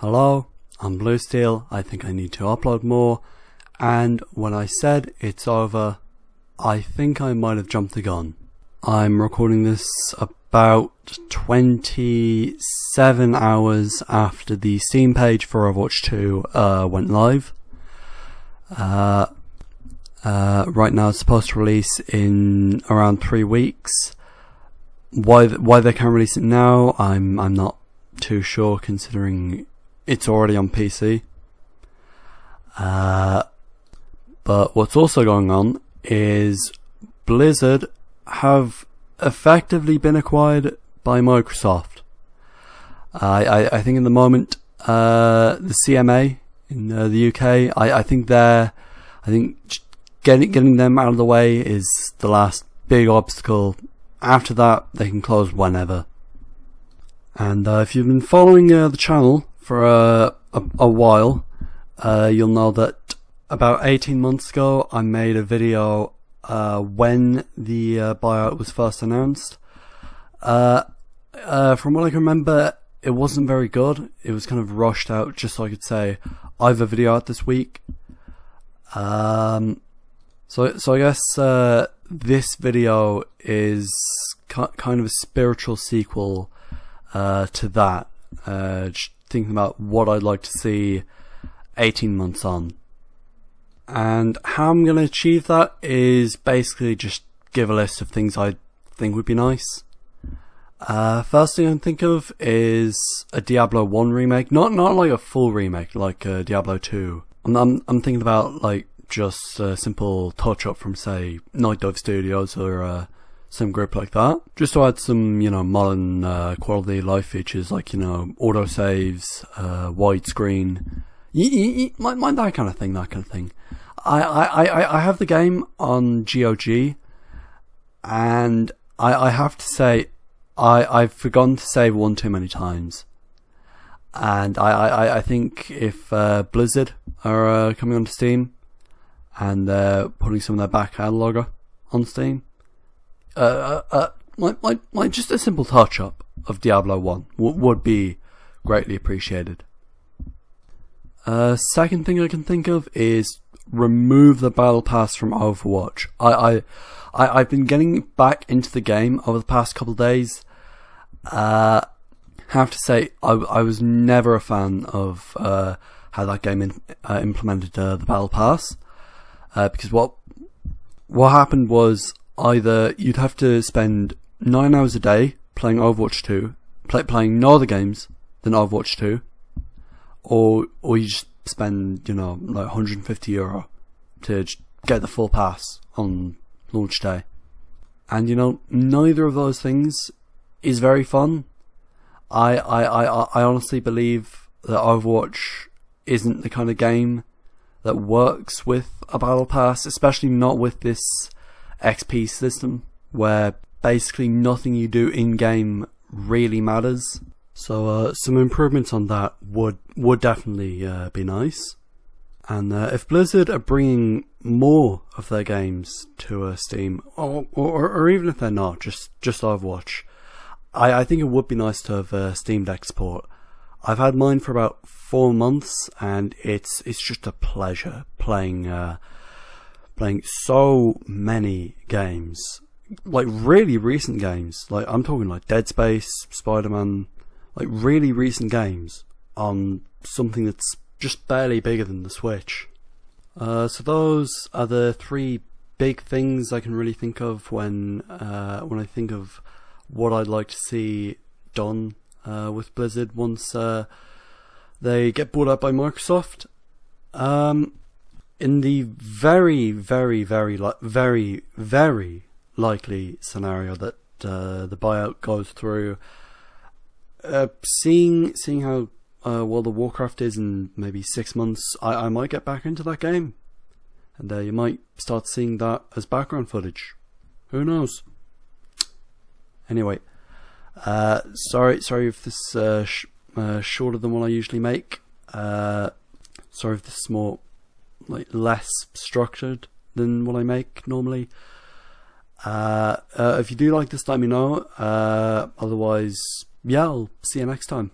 Hello, I'm BlueSteel. I think I need to upload more, and when I said it's over, I think I might have jumped the gun. I'm recording this about 27 hours after the Steam page for Overwatch 2 went live. Right now it's supposed to release in around 3 weeks. Why they can't release it now, I'm not too sure, considering it's already on PC. But what's also going on is Blizzard have effectively been acquired by Microsoft. I think in the moment, the CMA in the UK, I think getting them out of the way is the last big obstacle. After that, they can close whenever. And if you've been following the channel for a while, you'll know that about 18 months ago I made a video when the buyout was first announced. From what I can remember, it wasn't very good. It was kind of rushed out just so I could say, I have a video out this week. So I guess this video is kind of a spiritual sequel to that. Just thinking about what I'd like to see 18 months on. And how I'm going to achieve that is basically just give a list of things I think would be nice. First thing I can think of is a Diablo 1 remake. Not like a full remake like Diablo 2. I'm thinking about like just a simple touch up from, say, Night Dive Studios or some group like that, just to add some, modern quality of life features like, auto saves, widescreen, that kind of thing. I have the game on GOG, and I have to say I've forgotten to save one too many times, and I think if Blizzard are coming onto Steam and putting some of their back catalogue on Steam, like just a simple touch up of Diablo 1 would be greatly appreciated. Second thing I can think of is remove the battle pass from Overwatch. I've been getting back into the game over the past couple of days. Have to say I was never a fan of how that game implemented the battle pass, because what happened was, either you'd have to spend 9 hours a day playing Overwatch 2, playing no other games than Overwatch 2, or you just spend, like €150 to get the full pass on launch day. And neither of those things is very fun. I honestly believe that Overwatch isn't the kind of game that works with a battle pass, especially not with this XP system, where basically nothing you do in game really matters. So some improvements on that would definitely be nice. And if Blizzard are bringing more of their games to Steam, or even if they're not, just Overwatch, I think it would be nice to have Steam Deck support. I've had mine for about 4 months, and it's just a pleasure playing so many games, like really recent games. Like I'm talking like Dead Space, Spider-Man, like really recent games on something that's just barely bigger than the Switch. So those are the 3 big things I can really think of when I think of what I'd like to see done with Blizzard once they get bought out by Microsoft. In the very, very, very, very, very likely scenario that the buyout goes through, seeing how World of Warcraft is in maybe 6 months, I might get back into that game, and you might start seeing that as background footage. Who knows? Anyway, sorry if this shorter than what I usually make. Sorry if this is more less structured than what I make normally. If you do like this, let me know. Otherwise, yeah, I'll see you next time.